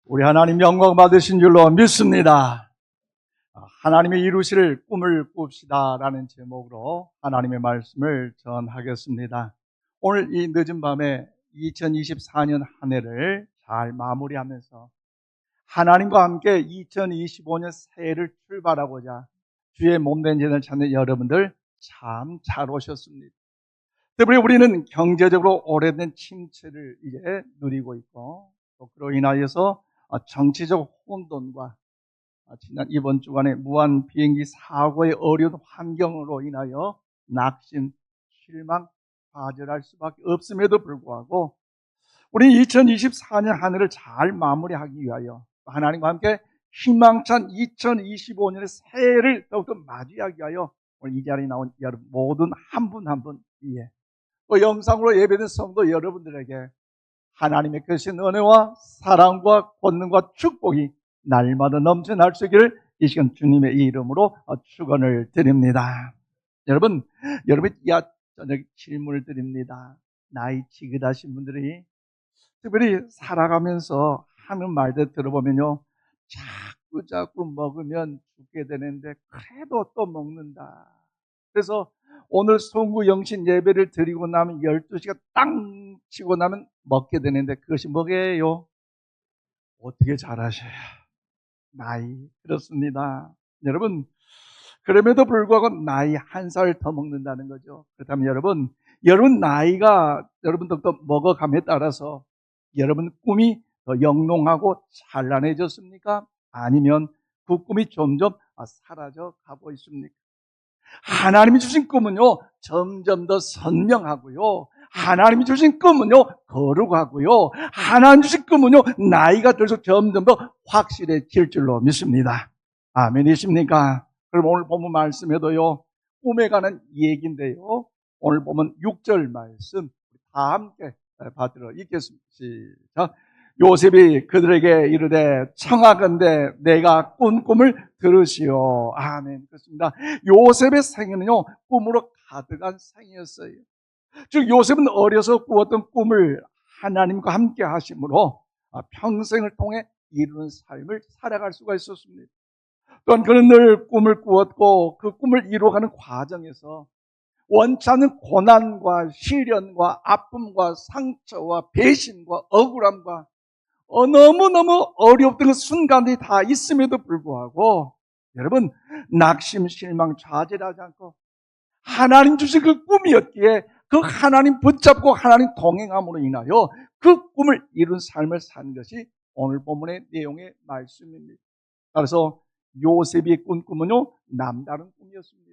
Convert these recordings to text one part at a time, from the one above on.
우리 하나님 영광 받으신 줄로 믿습니다. 하나님의 이루실 꿈을 꿉시다 라는 제목으로 하나님의 말씀을 전하겠습니다. 오늘 이 늦은 밤에 2024년 한 해를 잘 마무리하면서 하나님과 함께 2025년 새해를 출발하고자 주의 몸된 전을 찾는 여러분들 참 잘 오셨습니다. 특별히 우리는 경제적으로 오래된 침체를 이제 누리고 있고, 또 그로 인하여서 정치적 혼돈과 지난 이번 주간에 무한 비행기 사고의 어려운 환경으로 인하여 낙심, 실망, 좌절할 수밖에 없음에도 불구하고 우리 2024년 한 해를 잘 마무리하기 위하여 하나님과 함께 희망찬 2025년의 새해를 더욱더 맞이하기 위하여 오늘 이 자리에 나온 여러분 모든 한 분 한 분 위해 또 영상으로 예배된 성도 여러분들에게 하나님의 크신 은혜와 사랑과 권능과 축복이 날마다 넘쳐날 수 있기를 이 시간 주님의 이름으로 축원을 드립니다. 여러분 저녁 질문을 드립니다. 나이 지긋하신 분들이 특별히 살아가면서 하는 말들 들어보면요, 자꾸 먹으면 죽게 되는데 그래도 또 먹는다. 그래서 오늘 송구 영신 예배를 드리고 나면 12시가 땅 치고 나면 먹게 되는데 그것이 뭐게요? 어떻게 잘하셔요? 나이. 그렇습니다. 여러분, 그럼에도 불구하고 나이 한 살 더 먹는다는 거죠. 그렇다면 여러분 나이가 여러분도 또 먹어감에 따라서 여러분 꿈이 더 영롱하고 찬란해졌습니까? 아니면 그 꿈이 점점 사라져 가고 있습니까? 하나님이 주신 꿈은요, 점점 더 선명하고요. 하나님이 주신 꿈은요, 거룩하고요. 하나님 주신 꿈은요, 나이가 들수록 점점 더 확실해질 줄로 믿습니다. 아멘이십니까? 그럼 오늘 본문 말씀에도요, 꿈에 관한 얘기인데요. 오늘 보면 6절 말씀 다 함께 받들어 읽겠습니다. 시작. 요셉이 그들에게 이르되 청하건대 내가 꾼 꿈을 들으시오. 아멘. 그렇습니다. 요셉의 생애는요, 꿈으로 가득한 생이었어요. 즉 요셉은 어려서 꾸었던 꿈을 하나님과 함께 하심으로 평생을 통해 이루는 삶을 살아갈 수가 있었습니다. 또한 그는 늘 꿈을 꾸었고 그 꿈을 이루어가는 과정에서 원치 않는 고난과 시련과 아픔과 상처와 배신과 억울함과 너무너무 어려웠던 그 순간들이 다 있음에도 불구하고 여러분 낙심, 실망, 좌절하지 않고 하나님 주신 그 꿈이었기에 그 하나님 붙잡고 하나님 동행함으로 인하여 그 꿈을 이룬 삶을 사는 것이 오늘 본문의 내용의 말씀입니다. 그래서 요셉이 꾼 꿈은요, 남다른 꿈이었습니다.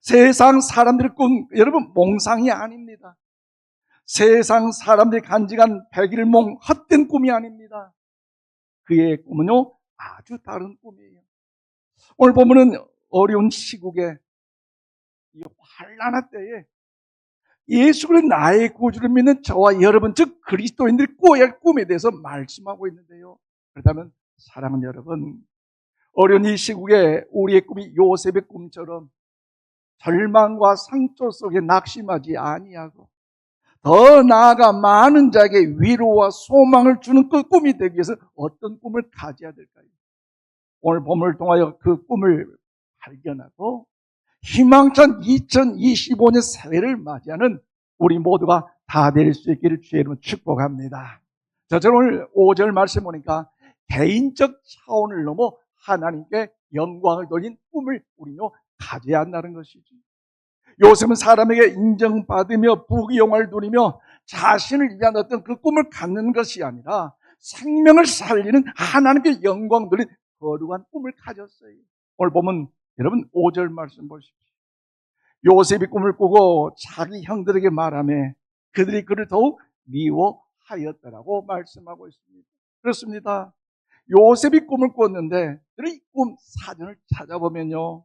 세상 사람들의 꿈, 여러분 몽상이 아닙니다. 세상 사람들이 간직한 백일몽 헛된 꿈이 아닙니다. 그의 꿈은요, 아주 다른 꿈이에요. 오늘 보면은 어려운 시국에 이 환난한 때에 예수 그리스도 나의 구주를 믿는 저와 여러분, 즉 그리스도인들이 꾸어야 할 꿈에 대해서 말씀하고 있는데요. 그렇다면 사랑하는 여러분, 어려운 이 시국에 우리의 꿈이 요셉의 꿈처럼 절망과 상처 속에 낙심하지 아니하고 더 나아가 많은 자에게 위로와 소망을 주는 그 꿈이 되기 위해서 어떤 꿈을 가져야 될까요? 오늘 본문을 통하여 그 꿈을 발견하고 희망찬 2025년 새해를 맞이하는 우리 모두가 다 될 수 있기를 주의 이름으로 축복합니다. 저는 오늘 5절 말씀 보니까 개인적 차원을 넘어 하나님께 영광을 돌린 꿈을 우리는 가져야 한다는 것이죠. 요셉은 사람에게 인정받으며 부귀영화를 누리며 자신을 위한 어떤 그 꿈을 갖는 것이 아니라 생명을 살리는 하나님께 영광 돌린 거룩한 꿈을 가졌어요. 오늘 보면 여러분 5절 말씀 보십시오. 요셉이 꿈을 꾸고 자기 형들에게 말하며 그들이 그를 더욱 미워하였더라고 말씀하고 있습니다. 그렇습니다. 요셉이 꿈을 꿨는데 이 꿈 사전을 찾아보면요,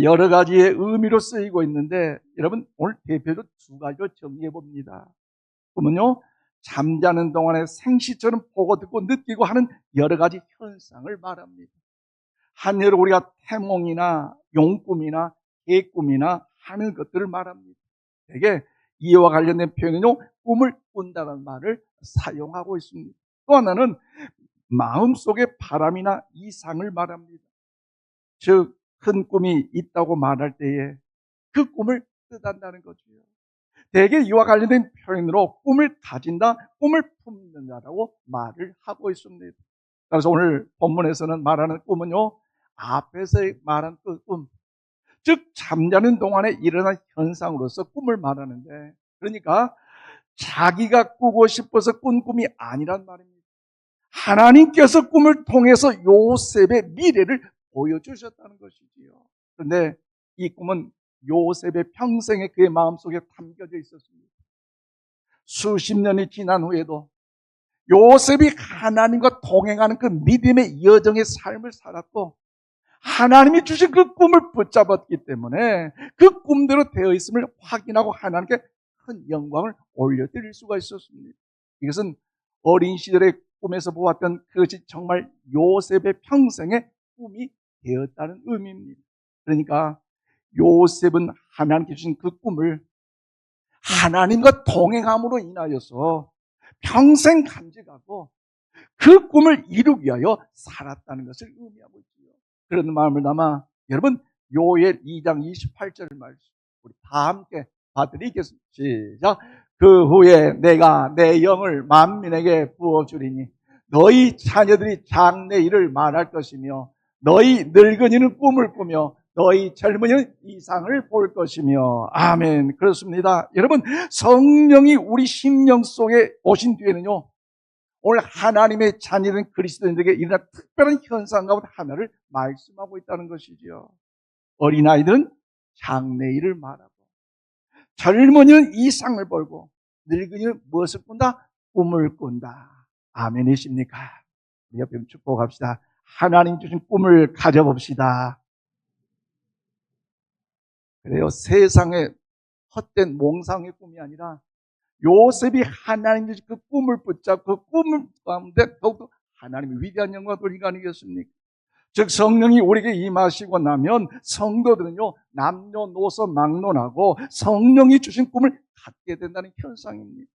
여러 가지의 의미로 쓰이고 있는데 여러분 오늘 대표적으로 두 가지로 정리해 봅니다. 꿈은요, 잠자는 동안에 생시처럼 보고 듣고 느끼고 하는 여러 가지 현상을 말합니다. 한여로 우리가 태몽이나 용꿈이나 개꿈이나 하는 것들을 말합니다. 되게 이와 관련된 표현은요, 꿈을 꾼다는 말을 사용하고 있습니다. 또 하나는 마음속의 바람이나 이상을 말합니다. 즉 큰 꿈이 있다고 말할 때에 그 꿈을 뜻한다는 거지요. 대개 이와 관련된 표현으로 꿈을 가진다, 꿈을 품는다라고 말을 하고 있습니다. 그래서 오늘 본문에서는 말하는 꿈은요, 앞에서 말한 그 꿈, 즉 잠자는 동안에 일어난 현상으로서 꿈을 말하는데, 그러니까 자기가 꾸고 싶어서 꾼 꿈이 아니란 말입니다. 하나님께서 꿈을 통해서 요셉의 미래를 보여주셨다는 것이지요. 그런데 이 꿈은 요셉의 평생에 그의 마음속에 담겨져 있었습니다. 수십 년이 지난 후에도 요셉이 하나님과 동행하는 그 믿음의 여정의 삶을 살았고, 하나님이 주신 그 꿈을 붙잡았기 때문에 그 꿈대로 되어 있음을 확인하고 하나님께 큰 영광을 올려드릴 수가 있었습니다. 이것은 어린 시절의 꿈에서 보았던 그것이 정말 요셉의 평생의 꿈이 되었다는 의미입니다. 그러니까 요셉은 하나님께 주신 그 꿈을 하나님과 동행함으로 인하여서 평생 간직하고 그 꿈을 이루기 위하여 살았다는 것을 의미하고 있지요. 그런 마음을 담아 여러분 요엘 2장 28절 말씀 우리 다 함께 받드리겠습니다. 시작. 그 후에 내가 내 영을 만민에게 부어주리니 너희 자녀들이 장래일을 말할 것이며 너희 늙은이는 꿈을 꾸며 너희 젊은이는 이상을 볼 것이며. 아멘. 그렇습니다. 여러분, 성령이 우리 심령 속에 오신 뒤에는요, 오늘 하나님의 자녀된 그리스도인들에게 일어난 특별한 현상 가운데 하나를 말씀하고 있다는 것이지요. 어린아이들은 장래일을 말하고 젊은이는 이상을 벌고 늙은이는 무엇을 꾼다? 꿈을 꾼다. 아멘이십니까? 우리 옆에 축복합시다. 하나님 주신 꿈을 가져봅시다. 그래요. 세상의 헛된 몽상의 꿈이 아니라 요셉이 하나님 주신 그 꿈을 붙잡고 그 꿈을 가운데 더욱더 하나님의 위대한 영광을 돌리는 거 아니겠습니까? 즉 성령이 우리에게 임하시고 나면 성도들은요 남녀노소 막론하고 성령이 주신 꿈을 갖게 된다는 현상입니다.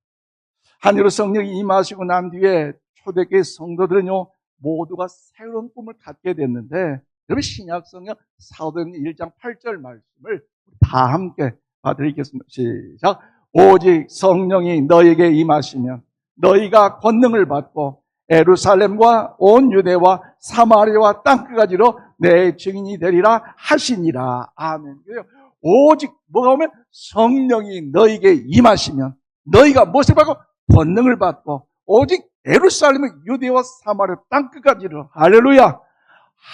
하늘로 성령이 임하시고 난 뒤에 초대교회 성도들은요 모두가 새로운 꿈을 갖게 됐는데, 여러분 신약성경 사도행전 1장 8절 말씀을 다 함께 봐드리겠습니다. 시작. 오직 성령이 너에게 임하시면 너희가 권능을 받고 예루살렘과 온 유대와 사마리아와 땅끝까지로 내 증인이 되리라 하시니라. 아멘. 오직 뭐가 오면 성령이 너에게 임하시면 너희가 무엇을 받고 권능을 받고 오직 예루살렘의 유대와 사마리아 땅끝까지로. 할렐루야.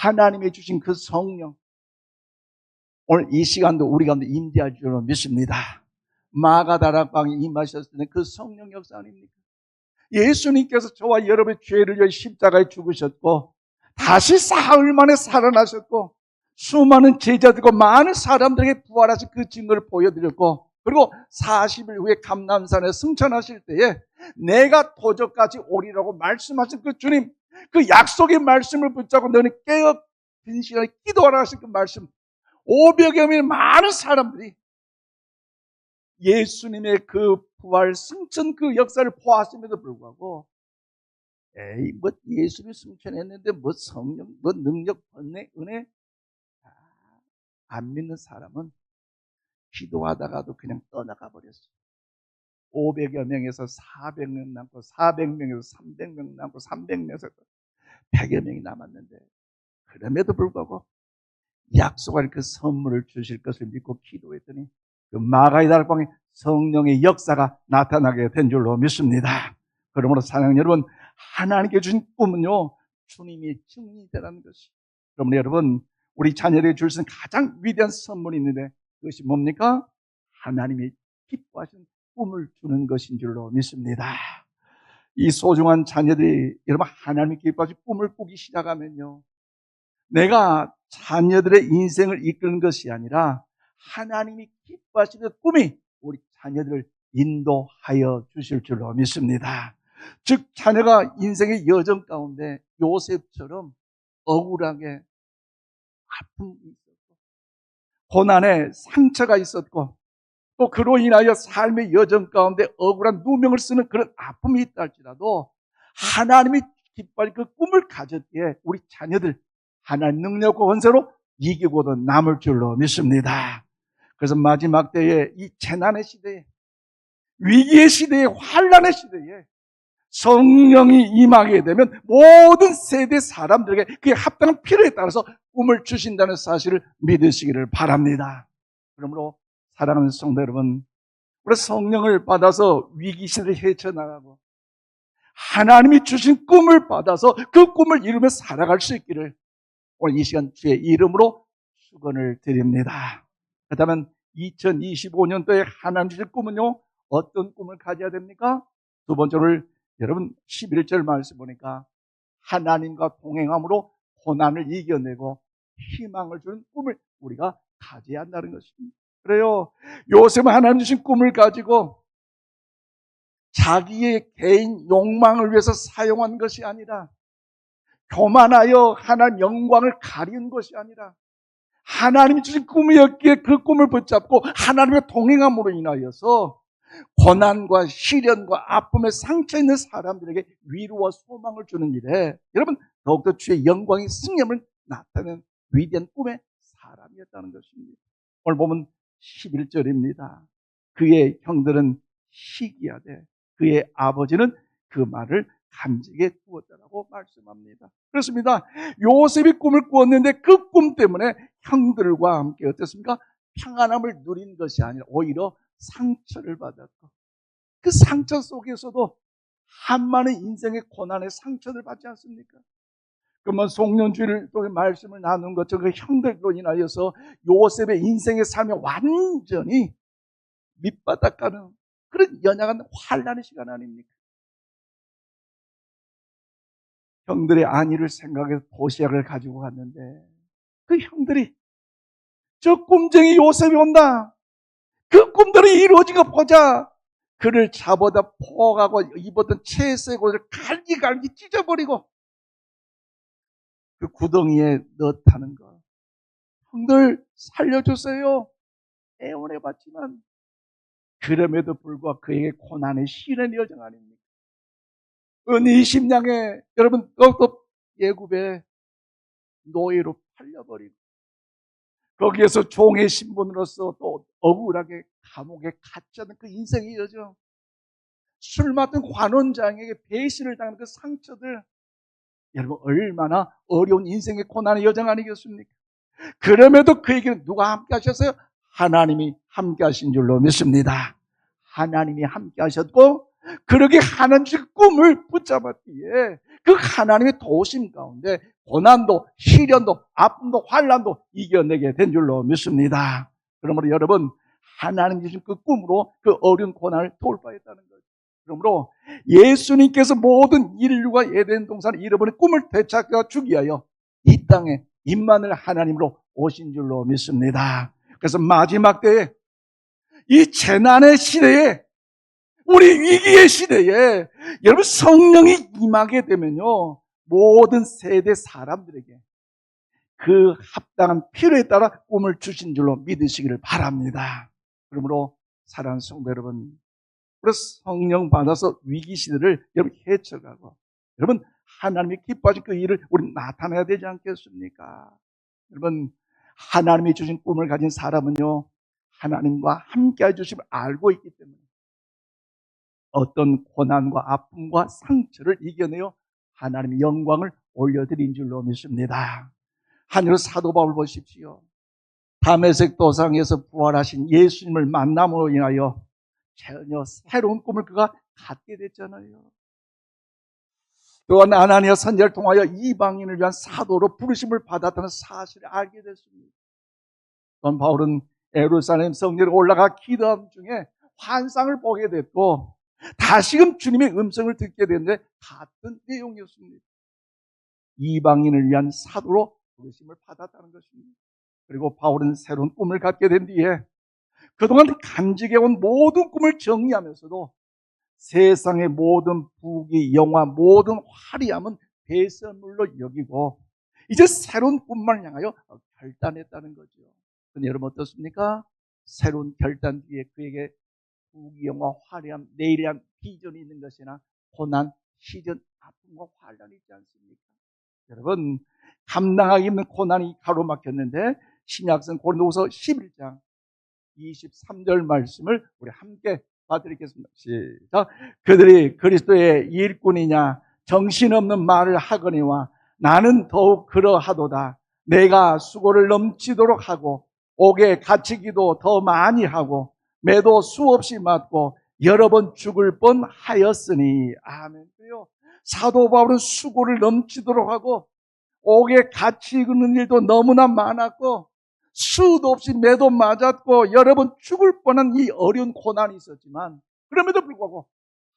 하나님이 주신 그 성령 오늘 이 시간도 우리 가운데 임재할 줄로 믿습니다. 마가다락방에 임하셨을 때는 그 성령 역사 아닙니까? 예수님께서 저와 여러분의 죄를 위해 십자가에 죽으셨고 다시 사흘 만에 살아나셨고 수많은 제자들과 많은 사람들에게 부활하신 그 증거를 보여드렸고, 그리고 40일 후에 감람산에 승천하실 때에 내가 도적까지 오리라고 말씀하신 그 주님, 그 약속의 말씀을 붙잡고 너는 깨어 빈 시간에 기도하라 하신 그 말씀, 500여 명의 많은 사람들이 예수님의 그 부활 승천 그 역사를 보았음에도 불구하고 에이 뭐 예수님이 승천했는데 뭐 성령 뭐 능력 은혜 안 믿는 사람은 기도하다가도 그냥 떠나가 버렸어요. 500여 명에서 400명 남고 400명에서 300명 남고 300명에서 100여 명이 남았는데, 그럼에도 불구하고 약속할 그 선물을 주실 것을 믿고 기도했더니 그 마가의 다락방에 성령의 역사가 나타나게 된 줄로 믿습니다. 그러므로 사랑하는 여러분, 하나님께 주신 꿈은요 주님이 증인이 되라는 것이. 그러므로 여러분, 우리 자녀들에게 줄 수 있는 가장 위대한 선물이 있는데 그것이 뭡니까? 하나님이 기뻐하시는 꿈을 주는 것인 줄로 믿습니다. 이 소중한 자녀들이 여러분 하나님이 기뻐하시는 꿈을 꾸기 시작하면요, 내가 자녀들의 인생을 이끄는 것이 아니라 하나님이 기뻐하시는 꿈이 우리 자녀들을 인도하여 주실 줄로 믿습니다. 즉 자녀가 인생의 여정 가운데 요셉처럼 억울하게 아픔이 있었고 고난에 상처가 있었고 또 그로 인하여 삶의 여정 가운데 억울한 누명을 쓰는 그런 아픔이 있다 할지라도 하나님이 기뻐할 그 꿈을 가졌기에 우리 자녀들 하나님 능력과 권세로 이기고도 남을 줄로 믿습니다. 그래서 마지막 때에 이 재난의 시대에, 위기의 시대에, 환란의 시대에 성령이 임하게 되면 모든 세대 사람들에게 그에 합당한 필요에 따라서 꿈을 주신다는 사실을 믿으시기를 바랍니다. 그러므로 사랑하는 성도 여러분, 우리 성령을 받아서 위기 시대를 헤쳐나가고 하나님이 주신 꿈을 받아서 그 꿈을 이루며 살아갈 수 있기를 오늘 이 시간 주의 이름으로 축원을 드립니다. 그렇다면 2025년도에 하나님 주신 꿈은요, 어떤 꿈을 가져야 됩니까? 두 번째를 여러분 11절 말씀 보니까 하나님과 동행함으로 고난을 이겨내고 희망을 주는 꿈을 우리가 가져야 한다는 것입니다. 그래요. 요셉은 하나님 주신 꿈을 가지고 자기의 개인 욕망을 위해서 사용한 것이 아니라, 교만하여 하나님 영광을 가리는 것이 아니라 하나님이 주신 꿈이었기에 그 꿈을 붙잡고 하나님의 동행함으로 인하여서 고난과 시련과 아픔에 상처 있는 사람들에게 위로와 소망을 주는 일에 여러분 더욱더 주의 영광이 승리함을 나타내는 위대한 꿈의 사람이었다는 것입니다. 오늘 보면 11절입니다. 그의 형들은 시기하되 그의 아버지는 그 말을 감직에 두었다라고 말씀합니다. 그렇습니다. 요셉이 꿈을 꾸었는데 그 꿈 때문에 형들과 함께 어떻습니까? 평안함을 누린 것이 아니라 오히려 상처를 받았고, 그 상처 속에서도 한 많은 인생의 고난의 상처를 받지 않습니까? 그러면 송년주일 또 말씀을 나눈 것처럼 그 형들로 인하여서 요셉의 인생의 삶이 완전히 밑바닥 가는 그런 연약한 환란의 시간 아닙니까? 형들의 안위를 생각해서 도시락을 가지고 갔는데 그 형들이 저 꿈쟁이 요셉이 온다, 그 꿈들이 이루어진 거 보자, 그를 잡아다 포가고 입었던 채색 옷을 갈기갈기 찢어버리고 그 구덩이에 넣다는 거. 형들 살려주세요 애원해봤지만 그럼에도 불구하고 그에게 고난의 시련의 여정 아닙니까? 은 20냥에 여러분 또 예굽에 노예로 팔려버리고 거기에서 종의 신분으로서 또 억울하게 감옥에 갇혀는 그 인생의 여정, 술 맡은 관원장에게 배신을 당하는 그 상처들, 여러분 얼마나 어려운 인생의 고난의 여정 아니겠습니까? 그럼에도 그에게는 누가 함께 하셨어요? 하나님이 함께 하신 줄로 믿습니다. 하나님이 함께 하셨고 그렇게 하나님의 꿈을 붙잡았기에 그 하나님의 도우심 가운데 고난도 시련도 아픔도 환난도 이겨내게 된 줄로 믿습니다. 그러므로 여러분 하나님 주신 그 꿈으로 그 어려운 고난을 돌파했다는 거죠. 그러므로 예수님께서 모든 인류가 에덴 동산을 잃어버린 꿈을 되찾아 주기 위하여 이 땅에 임마누엘 하나님으로 오신 줄로 믿습니다. 그래서 마지막 때에 이 재난의 시대에, 우리 위기의 시대에 여러분 성령이 임하게 되면요 모든 세대 사람들에게 그 합당한 필요에 따라 꿈을 주신 줄로 믿으시기를 바랍니다. 그러므로 사랑하는 성도 여러분, 우리 성령 받아서 위기 시대를 여러분 헤쳐가고 여러분 하나님이 기뻐하신 그 일을 우리 나타내야 되지 않겠습니까? 여러분 하나님이 주신 꿈을 가진 사람은요 하나님과 함께 해주심을 알고 있기 때문에 어떤 고난과 아픔과 상처를 이겨내어 하나님의 영광을 올려드린 줄로 믿습니다. 하늘의 사도 바울 보십시오. 다메섹 도상에서 부활하신 예수님을 만남으로 인하여 전혀 새로운 꿈을 그가 갖게 됐잖아요. 또한 아나니아 선지자를 통하여 이방인을 위한 사도로 부르심을 받았다는 사실을 알게 됐습니다. 또한 바울은 예루살렘 성전에 올라가 기도하는 중에 환상을 보게 됐고 다시금 주님의 음성을 듣게 됐는데 같은 내용이었습니다. 이방인을 위한 사도로 부르심을 받았다는 것입니다. 그리고 바울은 새로운 꿈을 갖게 된 뒤에 그동안 간직해온 모든 꿈을 정리하면서도 세상의 모든 부귀, 영화, 모든 화려함은 배설물로 여기고 이제 새로운 꿈만 향하여 결단했다는 거죠. 근데 여러분 어떻습니까? 새로운 결단 뒤에 그에게 부귀, 영화, 화려함, 내일에 대한 비전이 있는 것이나 고난, 시련 아픔과 환란이 있지 않습니까? 여러분, 감당하기 힘든 고난이 가로막혔는데 신약성 고린도후서 11장 23절 말씀을 우리 함께 봐드리겠습니다. 시작. 그들이 그리스도의 일꾼이냐 정신없는 말을 하거니와 나는 더욱 그러하도다. 내가 수고를 넘치도록 하고 옥에 갇히기도 더 많이 하고 매도 수없이 맞고 여러 번 죽을 뻔하였으니. 아멘요. 사도 바울은 수고를 넘치도록 하고 옥에 갇히는 일도 너무나 많았고 수도 없이 매도 맞았고 여러 번 죽을 뻔한 이 어려운 고난이 있었지만 그럼에도 불구하고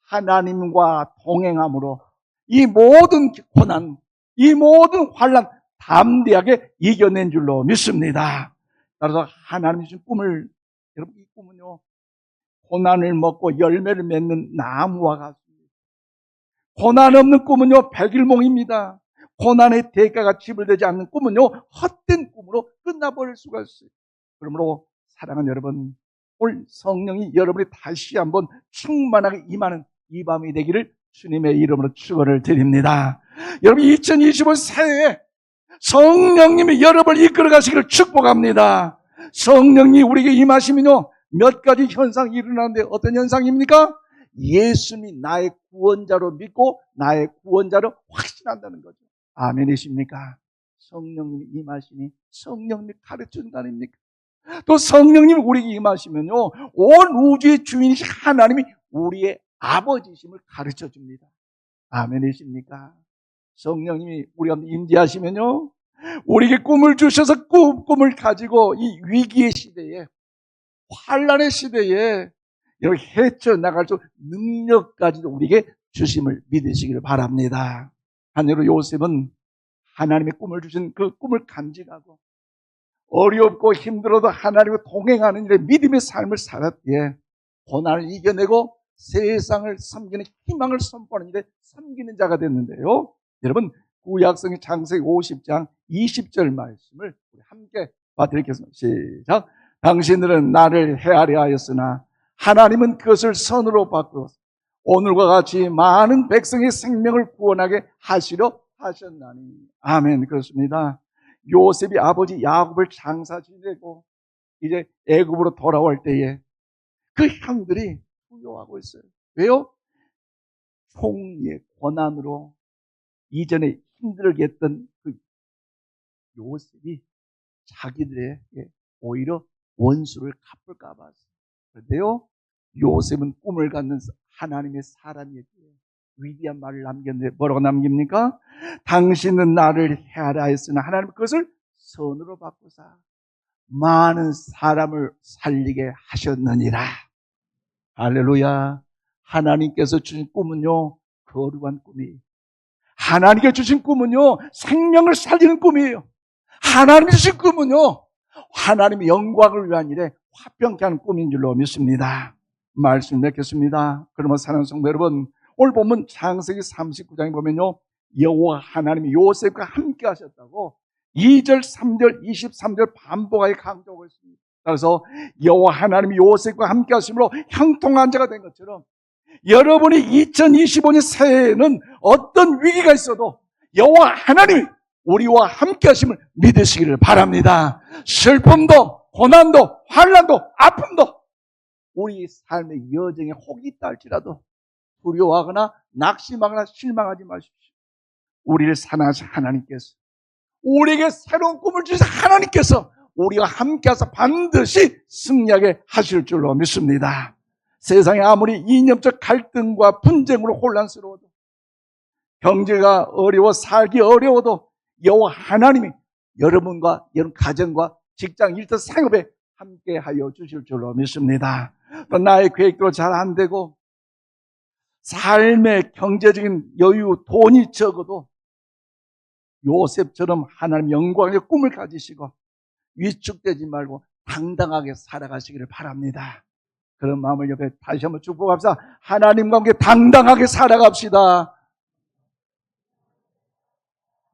하나님과 동행함으로 이 모든 고난, 이 모든 환난 담대하게 이겨낸 줄로 믿습니다. 따라서 하나님이 주신 꿈을, 여러분 이 꿈은요 고난을 먹고 열매를 맺는 나무와 같습니다. 고난 없는 꿈은요 백일몽입니다. 고난의 대가가 지불되지 않는 꿈은요 헛된 꿈으로 끝나버릴 수가 있어요. 그러므로 사랑하는 여러분, 오늘 성령이 여러분이 다시 한번 충만하게 임하는 이 밤이 되기를 주님의 이름으로 축원을 드립니다. 여러분 2025 새해에 성령님이 여러분을 이끌어 가시기를 축복합니다. 성령이 우리에게 임하시면요 몇 가지 현상이 일어나는데 어떤 현상입니까? 예수님이 나의 구원자로 믿고 나의 구원자로 확신한다는 거죠. 아멘이십니까? 성령님이 임하시니 성령님이 가르쳐준 거 아닙니까? 또 성령님이 우리에게 임하시면요 온 우주의 주인이신 하나님이 우리의 아버지심을 가르쳐줍니다. 아멘이십니까? 성령님이 우리 가운데 임재하시면요 우리에게 꿈을 주셔서 꿈을 가지고 이 위기의 시대에 환난의 시대에 여기 헤쳐나갈 수 능력까지도 우리에게 주심을 믿으시기를 바랍니다. 한여로 요셉은 하나님의 꿈을 주신 그 꿈을 간직하고 어렵고 힘들어도 하나님과 동행하는 일에 믿음의 삶을 살았기에 고난을 이겨내고 세상을 섬기는 희망을 선포하는 일에 섬기는 자가 됐는데요. 여러분 구약성의 창세기 50장 20절 말씀을 우리 함께 봐드리겠습니다. 시작. 당신들은 나를 헤아려 하였으나 하나님은 그것을 선으로 바꾸어 오늘과 같이 많은 백성의 생명을 구원하게 하시려 하셨나니. 아멘. 그렇습니다. 요셉이 아버지 야곱을 장사 지내고 이제 애굽으로 돌아올 때에 그 형들이 두려워하고 있어요. 왜요? 총리의 고난으로 이전에 힘들게 했던 그 요셉이 자기들에게 오히려 원수를 갚을까 봐. 그런데요 요셉은 꿈을 갖는 하나님의 사람이었기에 위대한 말을 남겼는데 뭐라고 남깁니까? 당신은 나를 헤아려 하였으나 하나님은 그것을 선으로 바꾸사 많은 사람을 살리게 하셨느니라. 할렐루야. 하나님께서 주신 꿈은요 거룩한 꿈이에요. 하나님께 주신 꿈은요 생명을 살리는 꿈이에요. 하나님이 주신 꿈은요 하나님의 영광을 위한 일에 화평케 하는 꿈인 줄로 믿습니다. 말씀 맺겠습니다. 그러면 사랑하는 성도 여러분, 오늘 보면 창세기 39장에 보면요 여호와 하나님이 요셉과 함께 하셨다고 2절, 3절, 23절 반복하게 강조하고 있습니다. 그래서 여호와 하나님이 요셉과 함께 하심으로 형통한 자가 된 것처럼 여러분이 2025년 새해에는 어떤 위기가 있어도 여호와 하나님이 우리와 함께 하심을 믿으시기를 바랍니다. 슬픔도 고난도 환난도 아픔도 우리 삶의 여정에 혹이 있다 할지라도 두려워하거나 낙심하거나 실망하지 마십시오. 우리를 사랑하신 하나님께서 우리에게 새로운 꿈을 주신 하나님께서 우리와 함께 하셔서 반드시 승리하게 하실 줄로 믿습니다. 세상에 아무리 이념적 갈등과 분쟁으로 혼란스러워도 경제가 어려워 살기 어려워도 여호와 하나님이 여러분과 여러분 가정과 직장 일터 생업에 함께하여 주실 줄로 믿습니다. 또 나의 계획도 잘 안 되고 삶의 경제적인 여유 돈이 적어도 요셉처럼 하나님 영광의 꿈을 가지시고 위축되지 말고 당당하게 살아가시기를 바랍니다. 그런 마음을 옆에 다시 한번 축복합시다. 하나님과 함께 당당하게 살아갑시다.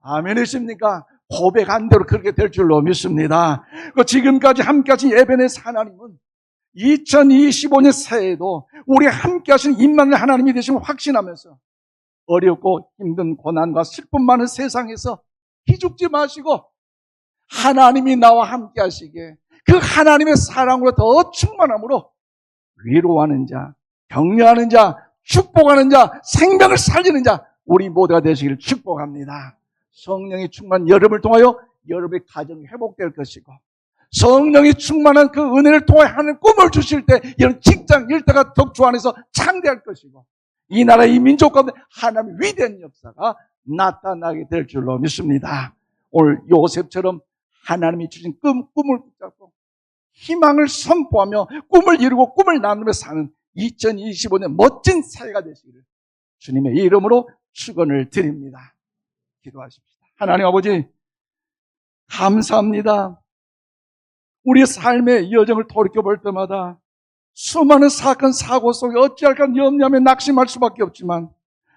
아멘이십니까? 고백한 대로 그렇게 될 줄로 믿습니다. 지금까지 함께 하신 에베네스 하나님은 2025년 새해에도 우리 함께 하신 임마누엘 하나님이 되심을 확신하면서 어렵고 힘든 고난과 슬픔 많은 세상에서 기죽지 마시고 하나님이 나와 함께 하시기에 그 하나님의 사랑으로 더 충만함으로 위로하는 자, 격려하는 자, 축복하는 자, 생명을 살리는 자, 우리 모두가 되시기를 축복합니다. 성령이 충만한 여러분을 통하여 여러분의 가정이 회복될 것이고, 성령이 충만한 그 은혜를 통해 하는 꿈을 주실 때 이런 직장 일터가 덕주 안에서 창대할 것이고, 이 나라 이 민족 가운데 하나님의 위대한 역사가 나타나게 될 줄로 믿습니다. 오늘 요셉처럼 하나님이 주신 꿈을 붙잡고 희망을 선포하며 꿈을 이루고 꿈을 나누며 사는 2025년 멋진 새해가 되시기를 주님의 이름으로 축원을 드립니다. 기도하십시다. 하나님 아버지, 감사합니다. 우리의 삶의 여정을 돌이켜볼 때마다 수많은 사건, 사고 속에 어찌할까 염려하며 낙심할 수밖에 없지만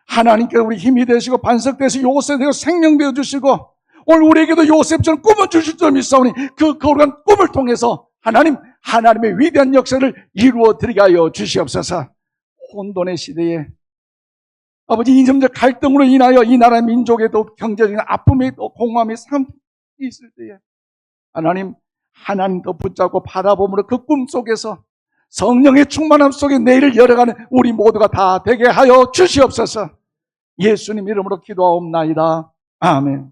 하나님께서 우리 힘이 되시고 반석되시고 요셉 되고 생명 되어주시고 오늘 우리에게도 요셉처럼 꿈을 주실 줄 믿사오니 그 거룩한 꿈을 통해서 하나님의 위대한 역사를 이루어 드리게 하여 주시옵소서. 혼돈의 시대에 아버지 이점적 갈등으로 인하여 이 나라 민족에도 경제적인 아픔이 또 공허함이 삶이 있을 때에 하나님 더 붙잡고 바라봄으로 그 꿈 속에서 성령의 충만함 속에 내일을 열어가는 우리 모두가 다 되게 하여 주시옵소서. 예수님 이름으로 기도하옵나이다. 아멘.